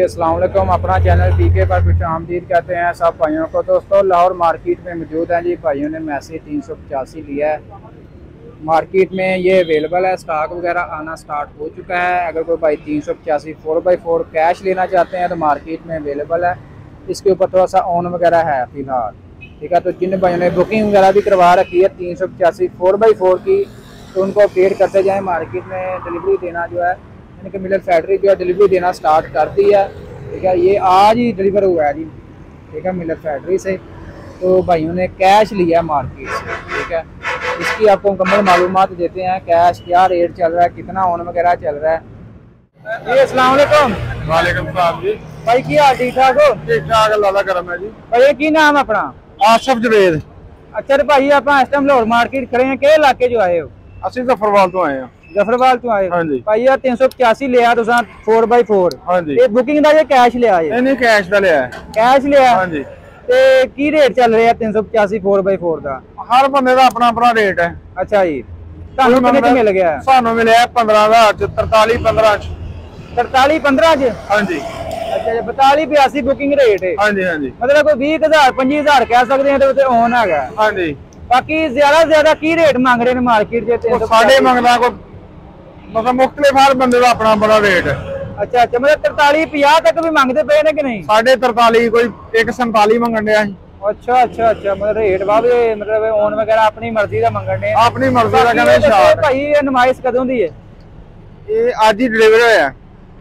अस्सलाम वालेकुम। अपना चैनल पीके पर खुश आमदीद कहते हैं सब भाइयों को। दोस्तों लाहौर मार्केट में मौजूद हैं जी। भाइयों ने मैसी 385 लिया है। मार्केट में ये अवेलेबल है, स्टॉक वगैरह आना स्टार्ट हो चुका है। अगर कोई भाई 385 4x4 कैश लेना चाहते हैं तो मार्केट में अवेलेबल है। इसके ऊपर थोड़ा सा ऑन वगैरह है फ़िलहाल, ठीक है। तो जिन भाइयों ने बुकिंग वगैरह भी करवा रखी है 385 4x4 की, तो उनको अपडेट करते जाएँ। मार्केट में डिलीवरी देना जो है, कि मिलर फैक्ट्री जो है डिलीवरी देना स्टार्ट कर दी है, ठीक है। ये आज ही डिलीवर हुआ है जी, ठीक है, मिलर फैक्ट्री से। तो भाइयों ने कैश लिया मार्केट से, ठीक है। इसकी आपको मुकम्मल मालूमात देते हैं, कैश क्या रेट चल रहा है, कितना ऑन वगैरह चल रहा है जी। अस्सलाम वालेकुम। वालेकुम सलाम जी। भाई की हाल, ठीक ठाक हो? ठीक ठाक, अल्लाह दा करम है जी। भाई की नाम अपना? आशफ जवेद। अच्छा भाई आप इस टाइम लाहौर मार्केट खड़े हैं, किस इलाके जो आए हो? ਅਸੀਂ ਜ਼ਫਰਵਾਲ ਤੋਂ ਆਏ ਹਾਂ। जफरवाल तो आए? हाँ जी। भाई यार 385 लिया तुसा 4x4। हाँ जी। ये बुकिंग ਦਾ ਜੇ कैश लिया है? नहीं कैश ਦਾ ਲਿਆ ਹੈ। कैश लिया? हाँ जी। ਤੇ ਕੀ ਰੇਟ ਚੱਲ ਰਿਹਾ 385 4x4 ਦਾ? ਹਰ ਬੰਦੇ ਦਾ ਆਪਣਾ ਆਪਣਾ ਰੇਟ ਹੈ। ਅੱਛਾ ਜੀ, ਤੁਹਾਨੂੰ ਕਿੰਨੇ ਚ ਮਿਲ ਗਿਆ? ਸਾਨੂੰ ਮਿਲਿਆ 15000 ਚ 43 15 ਚ 43 15 ਚ। हाँ जी। ਅੱਛਾ ਜੀ, 42 82 ਬੁਕਿੰਗ ਰੇਟ ਹੈ। हाँ जी। हाँ जी। ਮਤਲਬ ਕੋਈ 20000 25000 ਕਹਿ ਸਕਦੇ ਹਾਂ ਤੇ ਉੱਤੇ ਔਨ ਹੈਗਾ। हाँ जी। ਬਾਕੀ ਜ਼ਿਆਦਾ ਕੀ ਰੇਟ ਮੰਗ ਰਹੇ ਨੇ ਮਾਰਕੀਟ ਦੇ? 385 ਸਾਡੇ ਮੰਗਦਾ ਕੋਈ मतलब मुख्तलिफ हर बंदे का अपना बड़ा रेट है। अच्छा अच्छा, मतलब 43 50 तक भी मांगते पे ने कि नहीं? 43.5 कोई 147 मंगन दिया। अच्छा अच्छा अच्छा, मतलब रेट बाबे मतलब ऑन वगैरह अपनी मर्जी का मंगन ने, अपनी मर्जी का कहने शायद। भाई ये नमाइश कदों दी है? ये आज ही डिलीवर होया।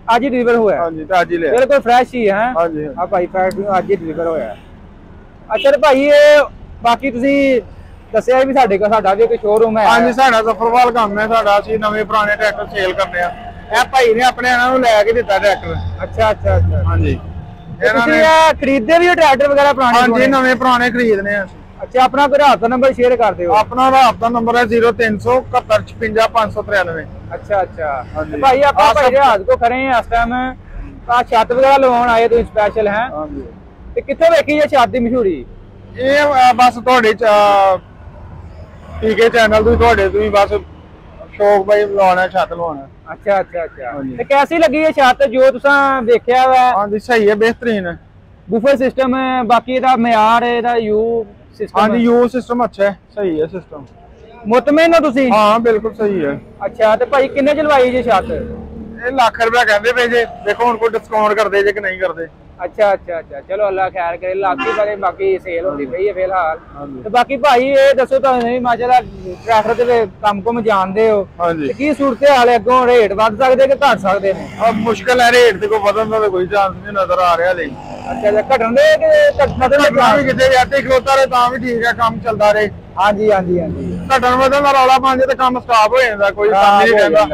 आज ही डिलीवर हुआ है? हां जी, तो आज ही ले बिल्कुल फ्रेश ही है। हां जी। हां भाई फैक्ट्री आज ही डिलीवर होया है। अच्छा भाई ये बाकी ਤੁਸੀਂ ਦੱਸਿਆ ਵੀ ਸਾਡੇ ਕੋਲ ਸਾਡਾ ਵੀ ਇੱਕ ਸ਼ੋਰੂਮ ਹੈ। ਹਾਂਜੀ, ਸਾਡਾ ਜ਼ਫਰਵਾਲ ਕੰਮ ਹੈ ਸਾਡਾ। ਅਸੀਂ ਨਵੇਂ ਪੁਰਾਣੇ ਟਰੈਕਟਰ ਸੇਲ ਕਰਨੇ ਆ। ਇਹ ਭਾਈ ਨੇ ਆਪਣੇ ਇਹਨਾਂ ਨੂੰ ਲੈ ਕੇ ਦਿੱਤਾ ਟਰੈਕਟਰ। ਅੱਛਾ ਅੱਛਾ ਅੱਛਾ। ਹਾਂਜੀ, ਇਹਨਾਂ ਨੇ ਖਰੀਦਦੇ ਵੀ ਟਰੈਕਟਰ ਵਗੈਰਾ ਪੁਰਾਣੇ? ਹਾਂਜੀ, ਨਵੇਂ ਪੁਰਾਣੇ ਖਰੀਦਨੇ ਆ। ਅੱਛਾ, ਆਪਣਾ ਕੋਈ ਰਾਬਤਾ ਨੰਬਰ ਸ਼ੇਅਰ ਕਰ ਦਿਓ। ਆਪਣਾ ਰਾਬਤਾ ਨੰਬਰ ਹੈ 0300 71 56 593। अच्छा अच्छा भाई आप जहाज को खड़े हैं इस टाइम, छत वगैरह लवाउण आए तो स्पेशल है? ते कित्थे वेखी है छत दी मशहूरी? ਇਹ ਬਸ ਤੁਹਾਡੇ ਪੀਕੇ ਚੈਨਲ ਤੋਂ ਤੁਹਾਡੇ ਤੋਂ ਹੀ ਬਸ ਸ਼ੌਕ ਭਾਈ ਲਵਾਉਣਾ, ਛੱਤ ਲਵਾਉਣਾ। अच्छा अच्छा अच्छा। ते कैसी लगी है छत जो तुसां देखिया वा? ਹਾਂਜੀ, ਸਹੀ ਹੈ, बेहतरीन है। बूफर सिस्टम है, बाकी दा म्यार है, दा यू सिस्टम? ਹਾਂਜੀ, ਯੂ ਸਿਸਟਮ ਅੱਛਾ ਹੈ, ਸਹੀ ਹੈ ਸਿਸਟਮ। मुतमिन हो तुसी? ਹਾਂ ਬਿਲਕੁਲ ਸਹੀ ਹੈ। अच्छा, ते भाई किन्ने च लवाई जे छत? ਇਹ ਲੱਖ ਰੁਪਇਆ ਕਹਿੰਦੇ ਪਏ ਜੇ, ਦੇਖੋ ਹੁਣ ਕੋਈ ਡਿਸਕਾਊਂਟ ਕਰਦੇ ਜੇ ਕਿ ਨਹੀਂ ਕਰਦੇ। अच्छा अच्छा अच्छा, चलो अल्लाह खैर करे। लाखी बारे बाकी सेल होती पई है फिलहाल। तो बाकी भाई ये दसो तो माशाल्लाह ट्रैक्टर ते काम को जानते हो, ਹਾਂਜੀ। की सूरत हाल है? अगों रेट वध सकदे कि घट सकदे ने? अब मुश्किल है, रेट ते कोई ਵਧਣ ਦਾ ਕੋਈ ਚਾਂਸ ਨਹੀਂ ਨਜ਼ਰ ਆ ਰਿਹਾ ਲਈ। अच्छा अच्छा, घटन दे कि घटन दे? ਘਟਣਾ ਵੀ ਕਿਤੇ ਜਾਂਦੇ ਖਲੋਤਾ ਰਹੇ ਤਾਂ ਵੀ ਠੀਕ ਹੈ, ਕੰਮ ਚੱਲਦਾ ਰਹੇ। ਹਾਂਜੀ ਹਾਂਜੀ ਹਾਂਜੀ। ਘਟਣ ਵਧਣ ਦਾ ਰੌਲਾ ਪਾ ਜੇ ਤੇ ਕੰਮ ਸਟਾਪ ਹੋ ਜਾਂਦਾ, ਕੋਈ ਕੰਮ ਨਹੀਂ ਰਹਿੰਦਾ,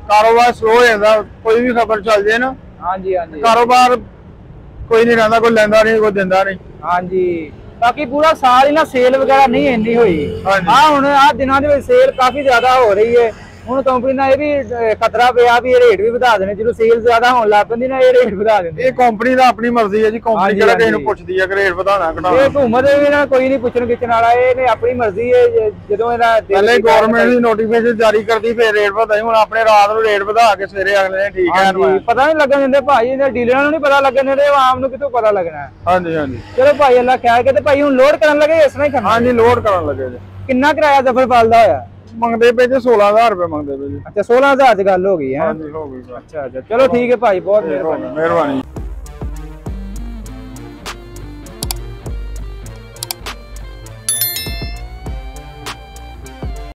ਕਾਰੋਬਾਰ ਸਲੋ ਹੋ ਜਾਂਦਾ। ਕੋਈ ਵੀ ਖਬਰ ਚੱਲ ਜੇ ਨਾ, ਹਾਂਜੀ ਹਾਂਜੀ, ਕਾਰੋਬਾਰ ਕੋਈ ਨਹੀਂ ਰਹਿੰਦਾ, ਕੋਈ ਲੈਂਦਾ ਨਹੀਂ, ਕੋਈ ਦਿੰਦਾ ਨਹੀਂ। ਹਾਂਜੀ। बाकी पूरा साल ही ना सेल वगैरह नहीं इन्नी हुई। हाँ हुण आ दिनों दे विच सेल काफी ज्यादा हो रही है। ਹੁਣ ਕੰਪਨੀ ਨਾਲ ਇਹ ਵੀ ਖਤਰਾ ਪਿਆ ਵੀ ਇਹ ਰੇਟ ਵੀ ਵਧਾ ਦੇਣੇ, ਜਦੋਂ ਸੇਲ ਜ਼ਿਆਦਾ ਹੋਣ ਲੱਗ ਪੈਂਦੀ ਨਾ ਇਹ ਰੇਟ ਵਧਾ ਦਿੰਦੇ। ਇਹ ਕੰਪਨੀ ਦਾ ਆਪਣੀ ਮਰਜ਼ੀ ਹੈ ਜੀ, ਕੰਪਨੀ ਕਿਹੜਾ ਕਿਸੇ ਨੂੰ ਪੁੱਛਦੀ ਹੈ ਕਿ ਰੇਟ ਵਧਾਉਣਾ ਘਟਾਉਣਾ। ਇਹ ਹੁਕੂਮਤ ਵੀ ਨਾ ਕੋਈ ਨਹੀਂ ਪੁੱਛਣ ਗਿੱਛਣ ਵਾਲਾ, ਇਹਨੇ ਆਪਣੀ ਮਰਜ਼ੀ ਹੈ। ਜਦੋਂ ਇਹਦਾ ਪਹਿਲੇ ਗਵਰਨਮੈਂਟ ਦੀ ਨੋਟੀਫਿਕੇਸ਼ਨ ਜਾਰੀ ਕਰਦੀ ਫਿਰ ਰੇਟ ਵਧਾਈ, ਹੁਣ ਆਪਣੇ ਰਾਤ ਨੂੰ ਰੇਟ ਵਧਾ ਕੇ ਸਵੇਰੇ ਅਗਲੇ ਨੇ ਠੀਕ ਹੈ ਪਤਾ ਨਹੀਂ ਲੱਗਣ ਦਿੰਦੇ ਭਾਈ, ਇਹਦੇ ਡੀਲਰਾਂ ਨੂੰ ਨਹੀਂ ਪਤਾ ਲੱਗਣ ਦਿੰਦੇ, ਆਮ ਨੂੰ ਕਿਤੋਂ ਪਤਾ ਲੱਗਣਾ। ਹਾਂਜੀ ਹਾਂਜੀ, ਚਲੋ ਭਾਈ ਅੱਲਾ ਖੈਰ ਕੇ। ਤੇ ਭਾਈ ਹੁਣ ਲੋਡ ਕਰਨ ਲੱਗੇ ਇਸ ਤਰ੍ਹਾਂ ਹੀ ਕਰਨਾ? ਹਾਂਜੀ, ਲੋਡ ਕਰਨ ਲੱਗੇ ਜੀ। ਕਿੰਨਾ ਕਿਰਾਇਆ ਜ਼ਫਰਵਾਲ ਦਾ ਹੋਇਆ? ਮੰਗਦੇ ਪਏ ਜੀ 16000 ਰੁਪਏ ਮੰਗਦੇ ਪਏ ਜੀ। अच्छा 16000 ਦੀ ਗੱਲ ਹੋ ਗਈ ਹੈ? ਹਾਂਜੀ ਹੋ ਗਈ। अच्छा अच्छा, चलो ठीक है भाई, बहुत मेहरबानी।